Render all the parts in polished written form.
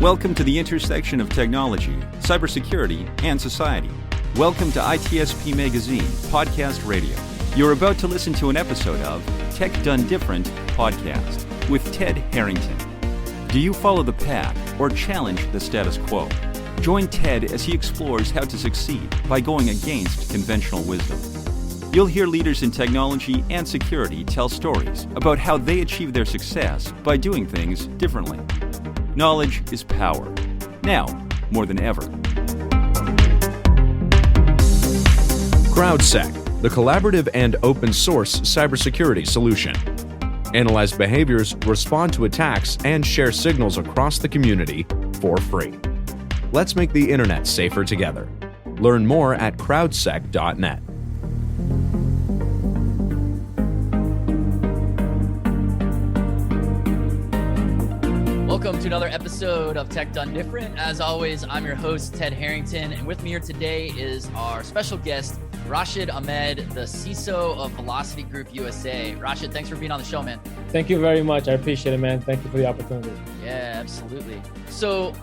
Welcome to the intersection of technology, cybersecurity, and society. Welcome to ITSP Magazine Podcast Radio. You're about to listen to an episode of Tech Done Different podcast with Ted Harrington. Do you follow the pack or challenge the status quo? Join Ted as he explores how to succeed by going against conventional wisdom. You'll hear leaders in technology and security tell stories about how they achieve their success by doing things differently. Knowledge is power. Now, more than ever. CrowdSec, the collaborative and open source cybersecurity solution. Analyze behaviors, respond to attacks, and share signals across the community for free. Let's make the internet safer together. Learn more at crowdsec.net. Welcome to another episode of Tech Done Different. As always, I'm your host, Ted Harrington, and with me here today is our special guest, Rashid Ahmed, the CISO of Velocity Group USA. Rashid, thanks for being on the show, man. Thank you very much. I appreciate it, man. Thank you for the opportunity. Yeah, absolutely. So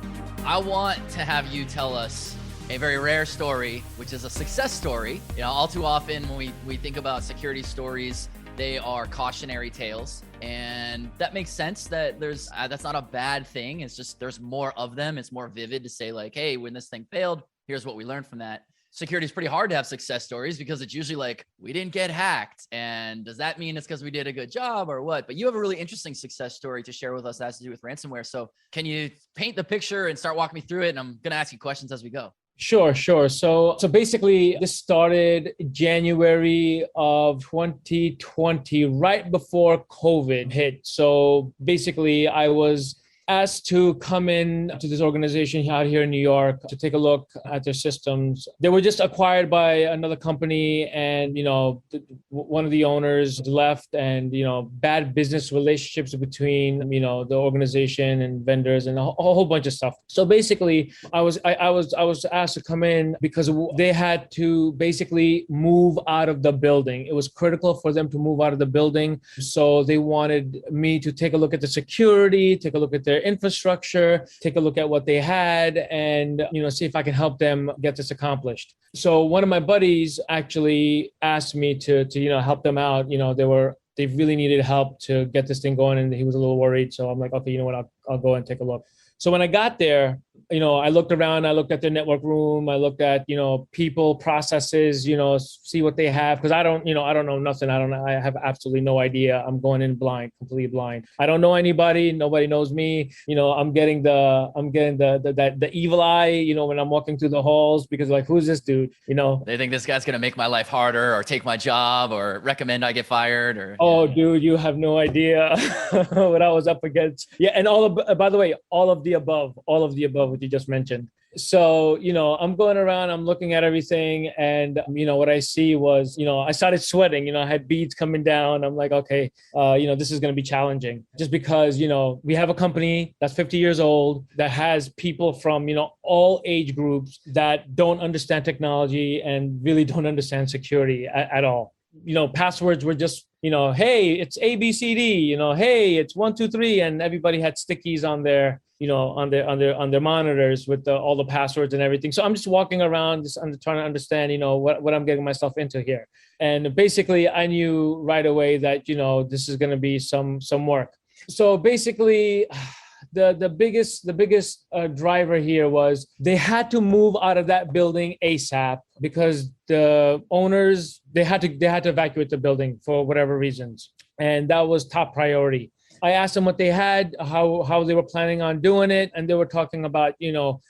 I want to have you tell us a very rare story, which is a success story. You know, all too often when we think about security stories, they are cautionary tales. And that makes sense that that's not a bad thing. It's just there's more of them. It's more vivid to say like, hey, when this thing failed, here's what we learned from that. Security is pretty hard to have success stories because it's usually like, we didn't get hacked. And does that mean it's because we did a good job or what? But you have a really interesting success story to share with us that has to do with ransomware. So can you paint the picture and start walking me through it? And I'm going to ask you questions as we go. Sure. So basically this started January of 2020, right before COVID hit. So basically I was asked to come in to this organization out here in New York to take a look at their systems. They were just acquired by another company, and one of the owners left, and bad business relationships between the organization and vendors and a whole bunch of stuff. So basically I was asked to come in because they had to basically move out of the building. It was critical for them to move out of the building. So they wanted me to take a look at the security, take a look at their infrastructure, take a look at what they had, and see if I can help them get this accomplished. So one of my buddies actually asked me to help them out. They really needed help to get this thing going, and he was a little worried. So I'm like, okay, you know what? I'll go and take a look. So when I got there, I looked around, I looked at their network room, I looked at, people, processes, see what they have. Cause I don't know nothing. I have absolutely no idea. I'm going in blind, completely blind. I don't know anybody. Nobody knows me. I'm getting the evil eye, when I'm walking through the halls, because like, who's this dude? They think this guy's going to make my life harder or take my job or recommend I get fired or. Oh, dude, you have no idea what I was up against. Yeah. And by the way, all of the above, what you just mentioned. So, I'm going around, I'm looking at everything. And, what I see was, I started sweating, I had beads coming down. I'm like, okay, this is going to be challenging just because, we have a company that's 50 years old that has people from, all age groups that don't understand technology and really don't understand security at all. Passwords were just, hey, it's ABCD, hey, it's 1, 2, 3. And everybody had stickies on their, on their monitors with all the passwords and everything. So I'm just walking around, just trying to understand, what I'm getting myself into here. And basically I knew right away that, this is going to be some work. So basically the biggest driver here was they had to move out of that building ASAP because the owners, they had to evacuate the building for whatever reasons. And that was top priority. I asked them what they had, how they were planning on doing it. And they were talking about,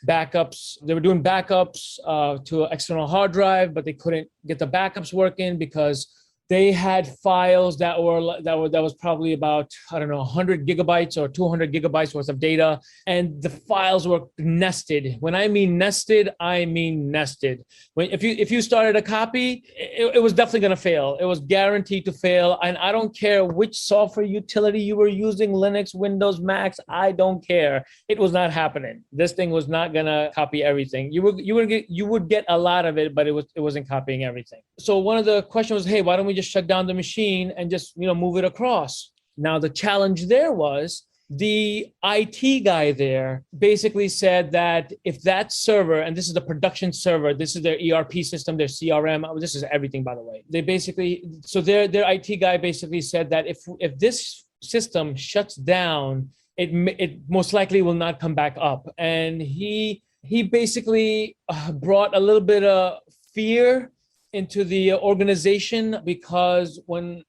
backups. They were doing backups to an external hard drive, but they couldn't get the backups working because they had files that was probably about, 100 gigabytes or 200 gigabytes worth of data. And the files were nested. When I mean nested, I mean nested. If you started a copy, it was definitely going to fail. It was guaranteed to fail. And I don't care which software utility you were using, Linux, Windows, Macs, I don't care. It was not happening. This thing was not going to copy everything. You would get a lot of it, but it wasn't copying everything. So one of the questions was, hey, why don't we just shut down the machine and just, move it across? Now, the challenge there was The IT guy there basically said that if that server, and this is the production server, this is their ERP system, their CRM, this is everything, by the way. They basically, so their IT guy basically said that if this system shuts down, it most likely will not come back up. And he basically brought a little bit of fear into the organization, because when,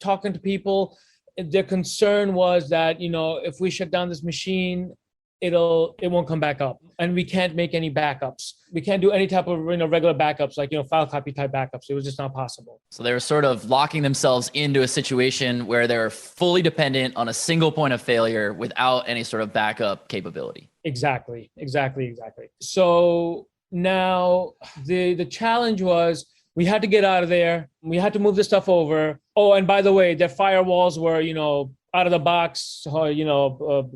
talking to people, their concern was that, if we shut down this machine, it won't come back up, and we can't make any backups. We can't do any type of regular backups, like file copy type backups. It was just not possible. So they were sort of locking themselves into a situation where they're fully dependent on a single point of failure without any sort of backup capability. Exactly. So now the challenge was, we had to get out of there. We had to move the stuff over. Oh, and by the way, their firewalls were, out of the box,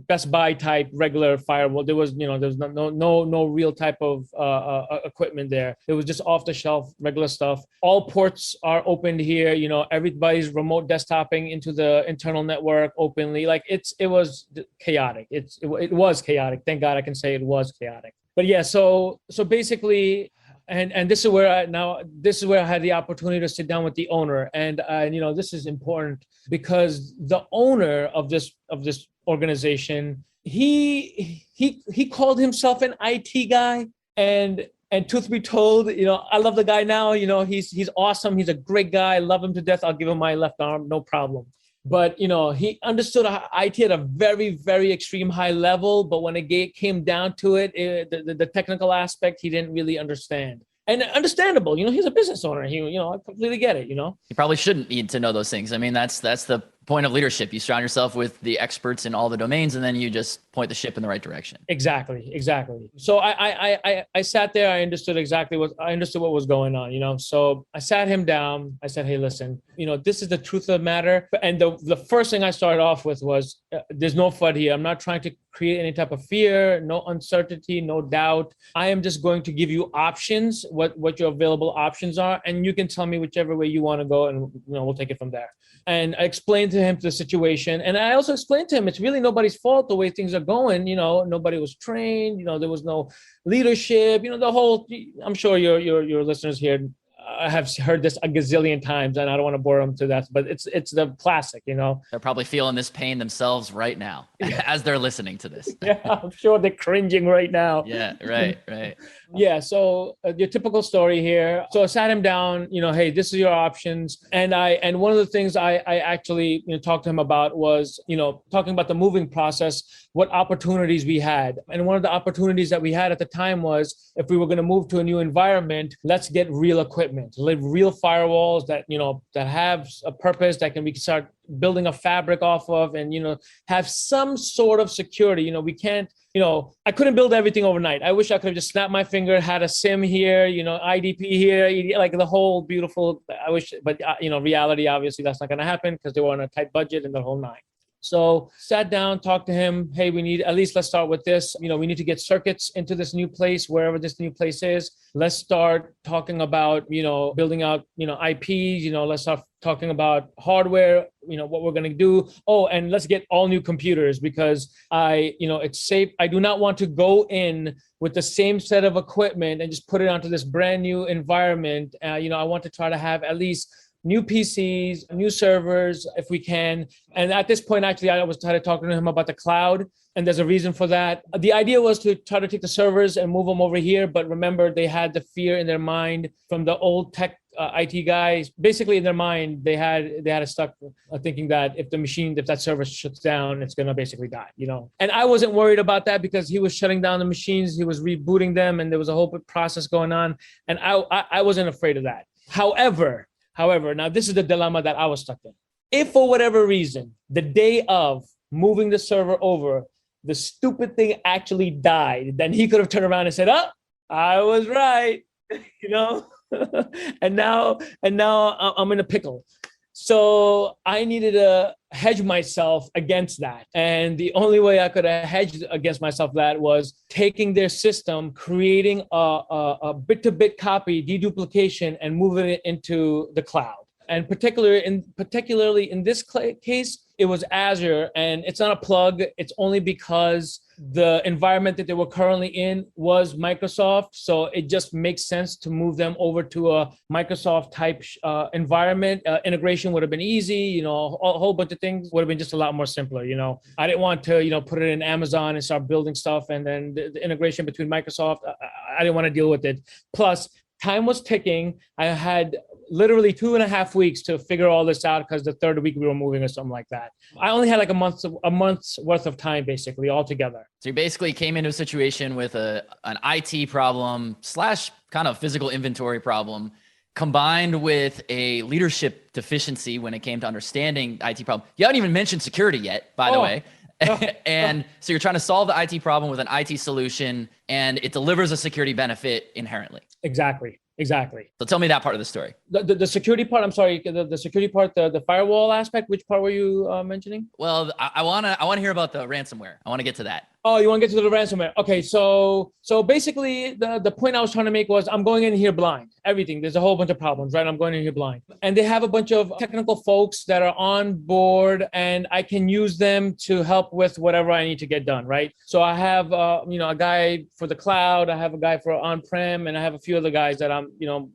Best Buy type regular firewall. There was no real type of equipment there. It was just off the shelf regular stuff. All ports are opened here. Everybody's remote desktoping into the internal network openly. Like it was chaotic. It was chaotic. Thank God I can say it was chaotic. But yeah, so basically. And this is where I had the opportunity to sit down with the owner, and this is important because the owner of this organization, he called himself an IT guy, and truth be told, I love the guy now. He's awesome. He's a great guy. I love him to death. I'll give him my left arm, no problem. But, he understood IT at a very, very extreme high level. But when it came down to it, the technical aspect, he didn't really understand. And understandable, he's a business owner. I completely get it, You probably shouldn't need to know those things. I mean, that's the point of leadership. You surround yourself with the experts in all the domains, and then you just point the ship in the right direction. Exactly. So I sat there. I understood what was going on, So I sat him down. I said, hey, listen, this is the truth of the matter. And the first thing I started off with was, there's no FUD here. I'm not trying to create any type of fear, no uncertainty, no doubt. I am just going to give you options, what your available options are, and you can tell me whichever way you want to go, and we'll take it from there. And I explained to him the situation, and I also explained to him it's really nobody's fault the way things are going. Nobody was trained. There was no leadership. The whole. I'm sure your listeners here have heard this a gazillion times, and I don't want to bore them to that, but it's the classic, They're probably feeling this pain themselves right now as they're listening to this. Yeah, I'm sure they're cringing right now. Yeah, right. Yeah, so your typical story here. So I sat him down, hey, this is your options. And one of the things I actually talked to him about was, talking about the moving process, what opportunities we had. And one of the opportunities that we had at the time was, if we were going to move to a new environment, let's get real equipment, real firewalls that, that have a purpose, that we can start building a fabric off of, and, have some sort of security. We can't, I couldn't build everything overnight. I wish I could have just snapped my finger, had a SIM here, IDP here, like the whole beautiful, I wish, but reality, obviously that's not going to happen because they were on a tight budget and the whole nine. So sat down, talked to him. Hey, let's start with this. We need to get circuits into this new place, wherever this new place is. Let's start talking about, building out, IPs, let's start talking about hardware, what we're going to do. Oh, and let's get all new computers, because it's safe. I do not want to go in with the same set of equipment and just put it onto this brand new environment. I want to try to have at least new PCs, new servers, if we can. And at this point, actually, I was trying to talk to him about the cloud, and there's a reason for that. The idea was to try to take the servers and move them over here. But remember, they had the fear in their mind from the old tech IT guys. Basically, in their mind, they had a stuck thinking that if that server shuts down, it's going to basically die, And I wasn't worried about that, because he was shutting down the machines, he was rebooting them, and there was a whole process going on. And I wasn't afraid of that. However, now this is the dilemma that I was stuck in. If for whatever reason, the day of moving the server over, the stupid thing actually died, then he could have turned around and said, "Oh, I was right," and now I'm in a pickle. So I needed to hedge myself against that. And the only way I could have hedged against myself that was taking their system, creating a bit-to-bit copy, deduplication, and moving it into the cloud. And particularly in this case, it was Azure, and it's not a plug. It's only because the environment that they were currently in was Microsoft. So it just makes sense to move them over to a Microsoft type environment. Integration would have been easy, a whole bunch of things would have been just a lot more simpler. I didn't want to, put it in Amazon and start building stuff. And then the integration between Microsoft, I didn't want to deal with it. Plus, time was ticking. I had literally 2.5 weeks to figure all this out because the third week we were moving or something like that. I only had like a month's worth of time basically altogether. So you basically came into a situation with an IT problem / kind of physical inventory problem combined with a leadership deficiency when it came to understanding IT problem. You haven't even mentioned security yet, by the way. And so you're trying to solve the IT problem with an IT solution, and it delivers a security benefit inherently. Exactly. So tell me that part of the story. The security part, I'm sorry, the security part, the firewall aspect, which part were you mentioning? Well, I want to hear about the ransomware. I want to get to that. Oh, you want to get to the ransomware? Okay, so basically the point I was trying to make was I'm going in here blind. Everything, there's a whole bunch of problems, right? I'm going in here blind. And they have a bunch of technical folks that are on board, and I can use them to help with whatever I need to get done, right? So I have a guy for the cloud, I have a guy for on-prem, and I have a few other guys that I'm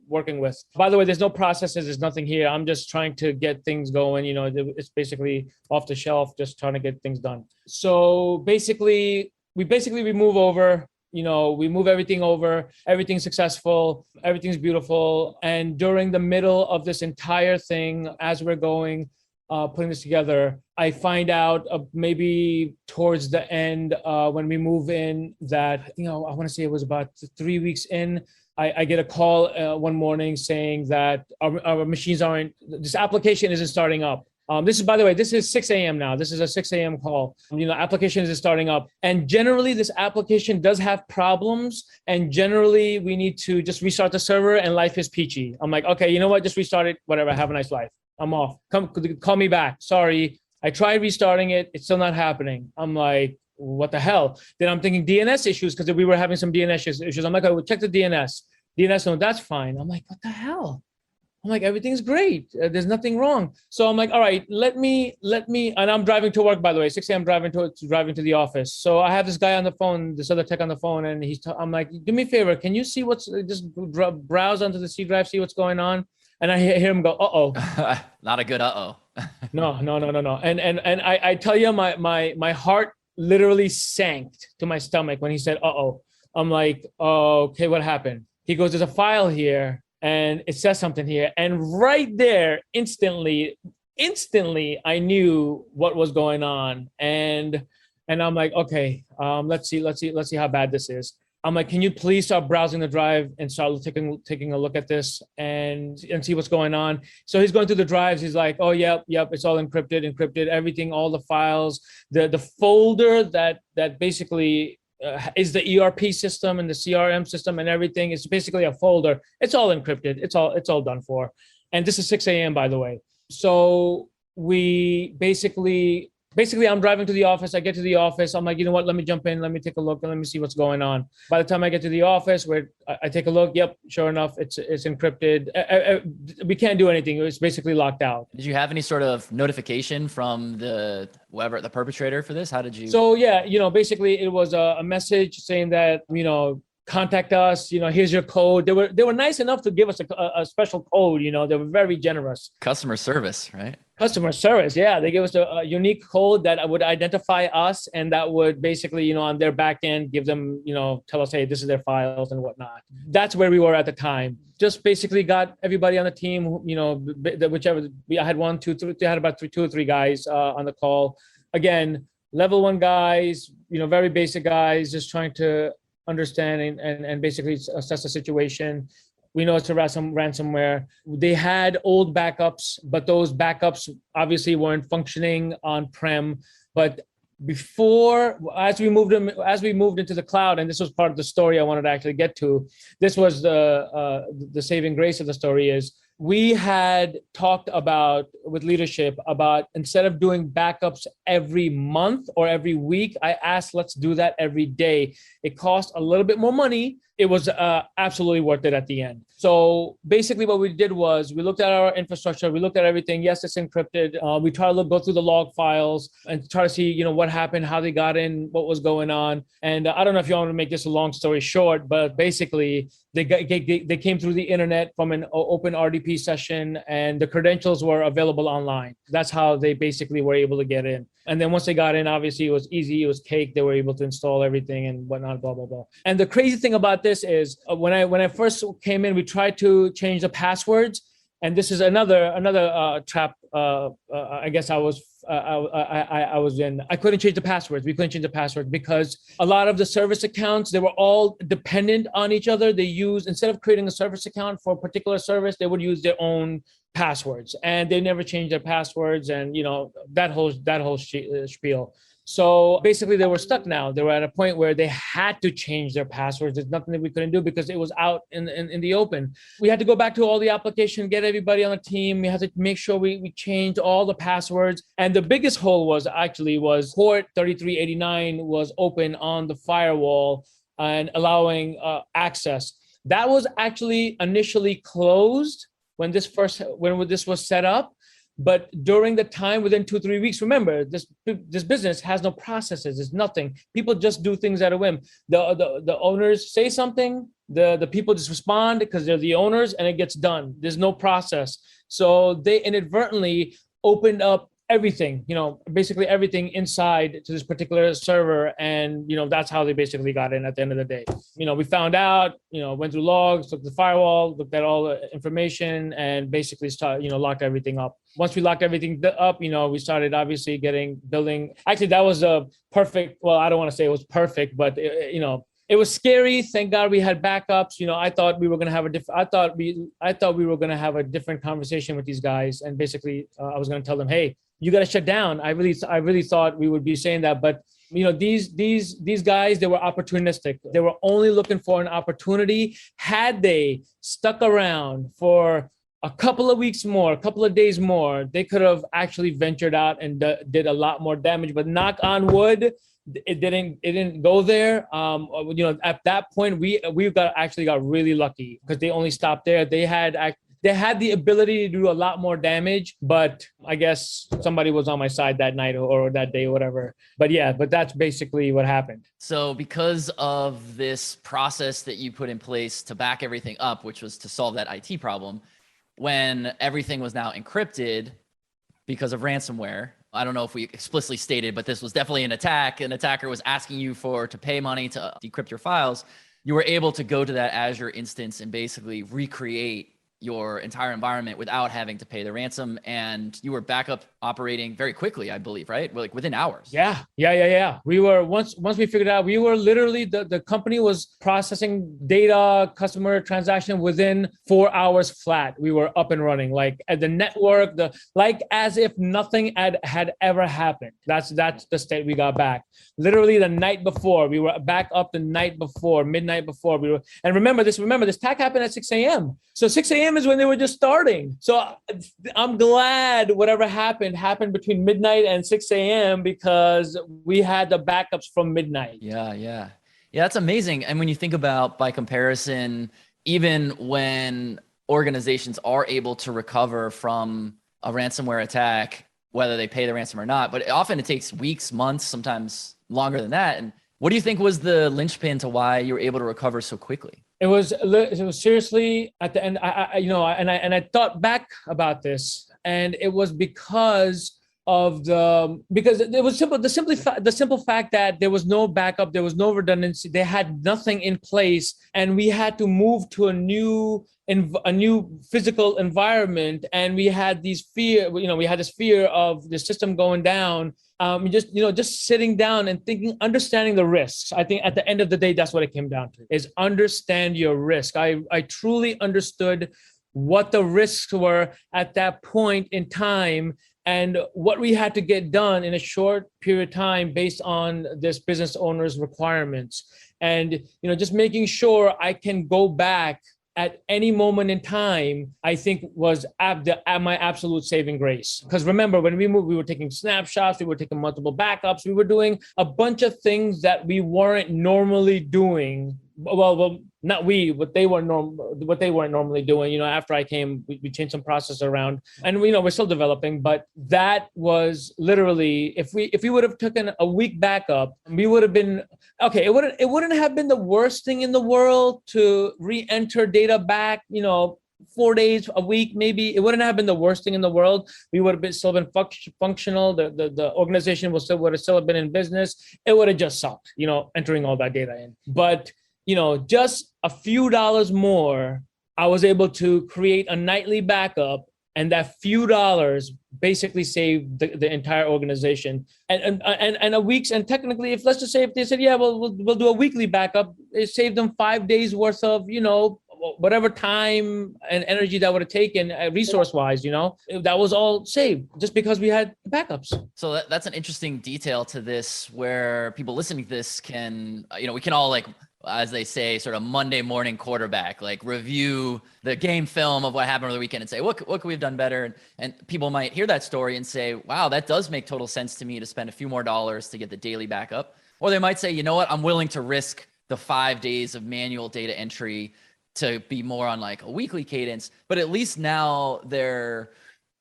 working with. By the way, there's no processes, there's nothing here. I'm just trying to get things going. It's basically off the shelf, just trying to get things done. So basically we move over, we move everything over, everything's successful, everything's beautiful. And during the middle of this entire thing, as we're going, putting this together, I find out maybe towards the end when we move in that, I want to say it was about 3 weeks in, I get a call one morning saying that our machines this application isn't starting up. This is, by the way, this is 6 a.m. now. This is a 6 a.m. call. Application isn't starting up. And generally, this application does have problems. And generally, we need to just restart the server and life is peachy. I'm like, okay, you know what? Just restart it. Whatever. Have a nice life. I'm off. Call me back. Sorry. I tried restarting it. It's still not happening. I'm like, what the hell? Then I'm thinking DNS issues because we were having some DNS issues. I'm like, oh, check the DNS. DNS, no, that's fine. I'm like, what the hell? I'm like, everything's great. There's nothing wrong. So I'm like, all right, let me, and I'm driving to work, by the way, 6 a.m. driving to the office. So I have this guy on the phone, this other tech on the phone, and I'm like, do me a favor. Can you see just browse onto the C drive, see what's going on? And I hear him go, uh-oh. Not a good uh-oh. No. And I tell you, my heart literally sank to my stomach when he said, uh-oh. I'm like, oh, okay, what happened? He goes, there's a file here. And it says something here. And right there, instantly, I knew what was going on. And I'm like, okay, let's see how bad this is. I'm like, can you please start browsing the drive and start taking a look at this and see what's going on? So he's going through the drives. He's like, oh, yep, it's all encrypted, everything, all the files, the folder that basically is the ERP system and the CRM system and everything. It's basically a folder. It's all encrypted. It's all done for. And this is 6 a.m., by the way. So we basically I'm driving to the office. I get to the office. I'm like, you know what? Let me jump in. Let me take a look and let me see what's going on. By the time I get to the office, where I take a look, yep, sure enough, it's encrypted. We can't do anything. It's basically locked out. Did you have any sort of notification from the perpetrator for this? How did you? So yeah, basically it was a message saying that, contact us, here's your code. They were nice enough to give us a special code, they were very generous. Customer service, right? Customer service, yeah. They gave us a unique code that would identify us, and that would basically, on their back end, give them, tell us, hey, this is their files and whatnot. That's where we were at the time. Just basically got everybody on the team, whichever. I had 1, 2, 3. They had about 2 or 3 guys on the call. Again, level 1 guys, very basic guys, just trying to understand and basically assess the situation. We know it's a ransomware. They had old backups, but those backups obviously weren't functioning on-prem. But as we moved into the cloud, and this was part of the story I wanted to actually get to. This was the saving grace of the story is we had talked about with leadership about instead of doing backups every month or every week, I asked, let's do that every day. It cost a little bit more money. It was absolutely worth it at the end. So basically what we did was we looked at our infrastructure. We looked at everything. Yes, it's encrypted. We try to go through the log files and try to see, what happened, how they got in, what was going on. And I don't know if you want to make this a long story short, but basically they came through the internet from an open RDP session and the credentials were available online. That's how they basically were able to get in. And then once they got in, obviously it was easy. It was cake. They were able to install everything and whatnot, blah, blah, blah. And the crazy thing about this is when I first came in, we tried to change the passwords. And this is another trap. I guess I was in. I couldn't change the passwords. We couldn't change the password because a lot of the service accounts, they were all dependent on each other. They used, instead of creating a service account for a particular service, they would use their own passwords, and they never changed their passwords. And that whole spiel. So basically they were stuck now. They were at a point where they had to change their passwords. There's nothing that we couldn't do because it was out in the open. We had to go back to all the application, get everybody on the team. We had to make sure we changed all the passwords. And the biggest hole was port 3389 was open on the firewall and allowing access. That was actually initially closed when this was set up. But during the time, within 2-3 weeks, remember, this business has no processes. There's nothing. People just do things at a whim. The owners say something, the people just respond because they're the owners, and it gets done. There's no process. So they inadvertently opened up everything, basically everything inside to this particular server. And, that's how they basically got in at the end of the day. We found out, went through logs, looked at the firewall, looked at all the information, and basically locked everything up. Once we locked everything up, we started obviously building. Actually, that was a perfect, well, I don't want to say it was perfect, but it was scary. Thank God we had backups. I thought we were going to have we were going to have a different conversation with these guys. And basically I was going to tell them, hey, you got to shut down. I really thought we would be saying that, but these guys, they were opportunistic. They were only looking for an opportunity. Had they stuck around for a couple of weeks more, a couple of days more, they could have actually ventured out and did a lot more damage. But knock on wood, it didn't go there. At that point, we got really lucky because they only stopped there. They had the ability to do a lot more damage, but I guess somebody was on my side that night or that day or whatever. But that's basically what happened. So because of this process that you put in place to back everything up, which was to solve that IT problem, when everything was now encrypted because of ransomware, I don't know if we explicitly stated, but this was definitely an attack. An attacker was asking you to pay money to decrypt your files. You were able to go to that Azure instance and basically recreate your entire environment without having to pay the ransom, and you were backup operating very quickly, I believe, right? Like within hours. Yeah. We were once we figured out, we were literally the company was processing data, customer transaction within 4 hours flat. We were up and running, like at the network, as if nothing had ever happened. That's the state we got back. Literally the night before, we were back up the night before, midnight before we were. And remember this attack happened at 6 a.m. So 6 a.m. is when they were just starting. So I'm glad whatever happened between midnight and 6 a.m. because we had the backups from midnight. Yeah, that's amazing. And when you think about, by comparison, even when organizations are able to recover from a ransomware attack, whether they pay the ransom or not, but often it takes weeks, months, sometimes longer than that. And what do you think was the linchpin to why you were able to recover so quickly? It was seriously at the end. I thought back about this, and it was because it was simple. The simple fact that there was no backup, there was no redundancy, they had nothing in place, and we had to move to a new physical environment, and we had this fear of the system going down. Just sitting down and thinking, understanding the risks. I think at the end of the day, that's what it came down to, is understand your risk. I truly understood what the risks were at that point in time and what we had to get done in a short period of time based on this business owner's requirements. And, just making sure I can go back at any moment in time, I think was my absolute saving grace. Because remember, when we moved, we were taking snapshots, we were taking multiple backups, we were doing a bunch of things that we weren't normally doing. Well, not we, what they weren't normally doing. After I came, we changed some process around, and we're still developing. But that was literally, if we would have taken a week backup, we would have been okay. It wouldn't have been the worst thing in the world to re-enter data back. 4 days a week, maybe. It wouldn't have been the worst thing in the world. We would have still been functional. The organization would have still been in business. It would have just sucked, entering all that data in. But just a few dollars more, I was able to create a nightly backup, and that few dollars basically saved the entire organization. And a week's, and technically, let's just say if they said, yeah, we'll do a weekly backup, it saved them 5 days worth of, whatever time and energy that would have taken resource-wise, that was all saved just because we had backups. So that's an interesting detail to this, where people listening to this can, we can all, like, as they say, sort of Monday morning quarterback, like review the game film of what happened over the weekend and say, what could we have done better? And people might hear that story and say, wow, that does make total sense to me to spend a few more dollars to get the daily backup. Or they might say, you know what, I'm willing to risk the 5 days of manual data entry to be more on like a weekly cadence. But at least now they're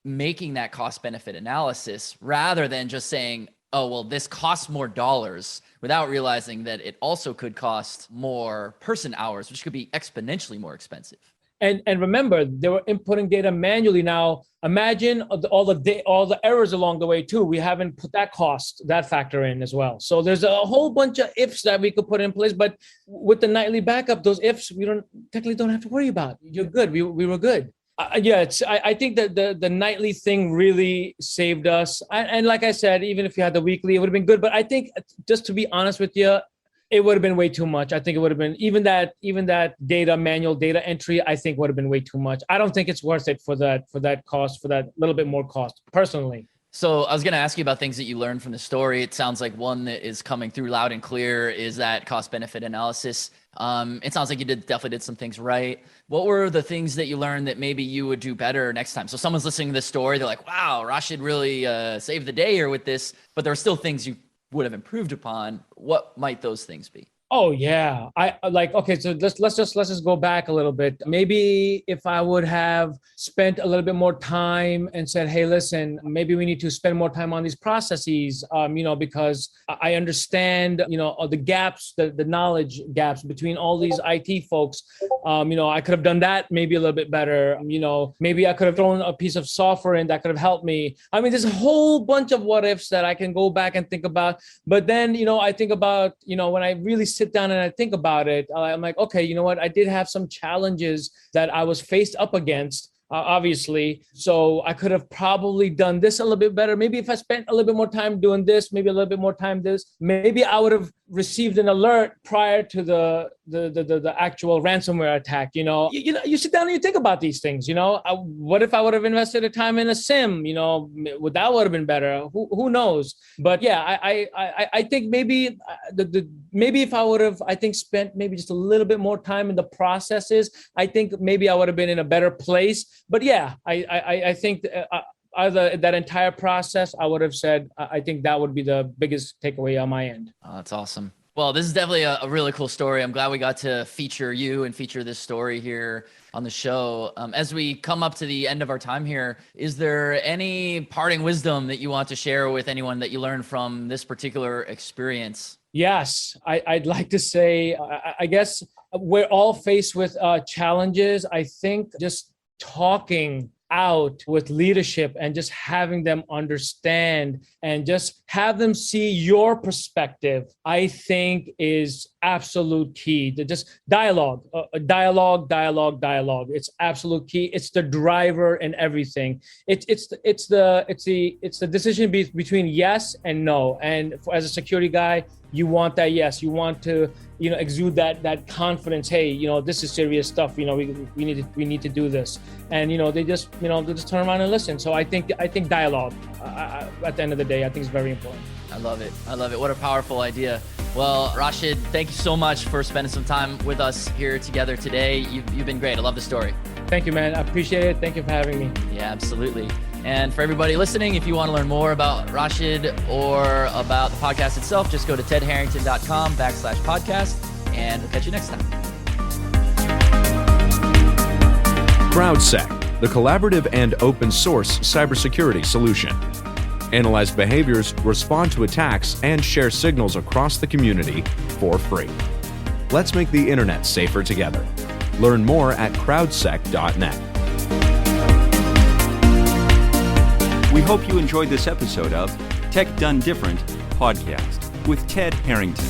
making that cost benefit analysis rather than just saying, oh, well, this costs more dollars, without realizing that it also could cost more person hours, which could be exponentially more expensive. And remember, they were inputting data manually. Now, imagine all the errors along the way too. We haven't put that factor in as well. So there's a whole bunch of ifs that we could put in place. But with the nightly backup, those ifs we technically don't have to worry about. You're good. We were good. I think that the nightly thing really saved us. And like I said, even if you had the weekly, it would have been good. But I think, just to be honest with you, it would have been way too much. I think it would have been even that manual data entry, I think would have been way too much. I don't think it's worth it for that cost, for that little bit more cost, personally. So I was going to ask you about things that you learned from the story. It sounds like one that is coming through loud and clear is that cost benefit analysis. It sounds like you definitely did some things right. What were the things that you learned that maybe you would do better next time? So someone's listening to this story, they're like, wow, Rashid really saved the day here with this, but there are still things you would have improved upon. What might those things be? Oh yeah, okay. So let's just go back a little bit. Maybe if I would have spent a little bit more time and said, hey, listen, maybe we need to spend more time on these processes, because I understand, the gaps, the knowledge gaps between all these IT folks. I could have done that maybe a little bit better. Maybe I could have thrown a piece of software in that could have helped me. I mean, there's a whole bunch of what ifs that I can go back and think about. But then, I think about, when I really sit down and I think about it, I'm like, okay, you know what? I did have some challenges that I was faced up against, obviously. So I could have probably done this a little bit better. Maybe if I spent a little bit more time doing this, maybe a little bit more time this, maybe I would have received an alert prior to the actual ransomware attack. You sit down and you think about these things. What if I would have invested the time in a SIM? Would that would have been better? Who knows? But yeah, I think maybe maybe if I would have, I think, spent maybe just a little bit more time in the processes, I think maybe I would have been in a better place. But yeah, I think either that entire process, I would have said, I think that would be the biggest takeaway on my end. Oh, that's awesome. Well, this is definitely a really cool story. I'm glad we got to feature you and feature this story here on the show. As we come up to the end of our time here, is there any parting wisdom that you want to share with anyone that you learned from this particular experience? Yes, I'd like to say, I guess we're all faced with challenges. I think just talking out with leadership and just having them understand and just have them see your perspective, I think is absolute key. Just dialogue. It's absolute key. It's the driver in everything. It's the decision between yes and no. And as a security guy, you want that yes. You want to exude that confidence. Hey, this is serious stuff. We need to do this. And they just turn around and listen. So I think dialogue at the end of the day, I think is very important. I love it. What a powerful idea. Well, Rashid, thank you so much for spending some time with us here together today. You've been great. I love the story. Thank you, man. I appreciate it. Thank you for having me. Yeah, absolutely. And for everybody listening, if you want to learn more about Rashid or about the podcast itself, just go to tedharrington.com/podcast, and we'll catch you next time. CrowdSec, the collaborative and open source cybersecurity solution. Analyze behaviors, respond to attacks, and share signals across the community for free. Let's make the internet safer together. Learn more at crowdsec.net. We hope you enjoyed this episode of Tech Done Different podcast with Ted Harrington.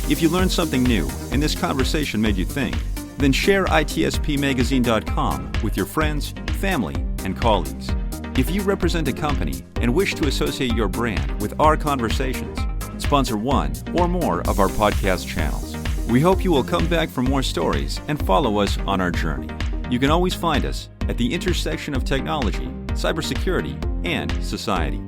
If you learned something new and this conversation made you think, then share itspmagazine.com with your friends, family, and colleagues. If you represent a company and wish to associate your brand with our conversations, sponsor one or more of our podcast channels. We hope you will come back for more stories and follow us on our journey. You can always find us at the intersection of technology, cybersecurity, and society.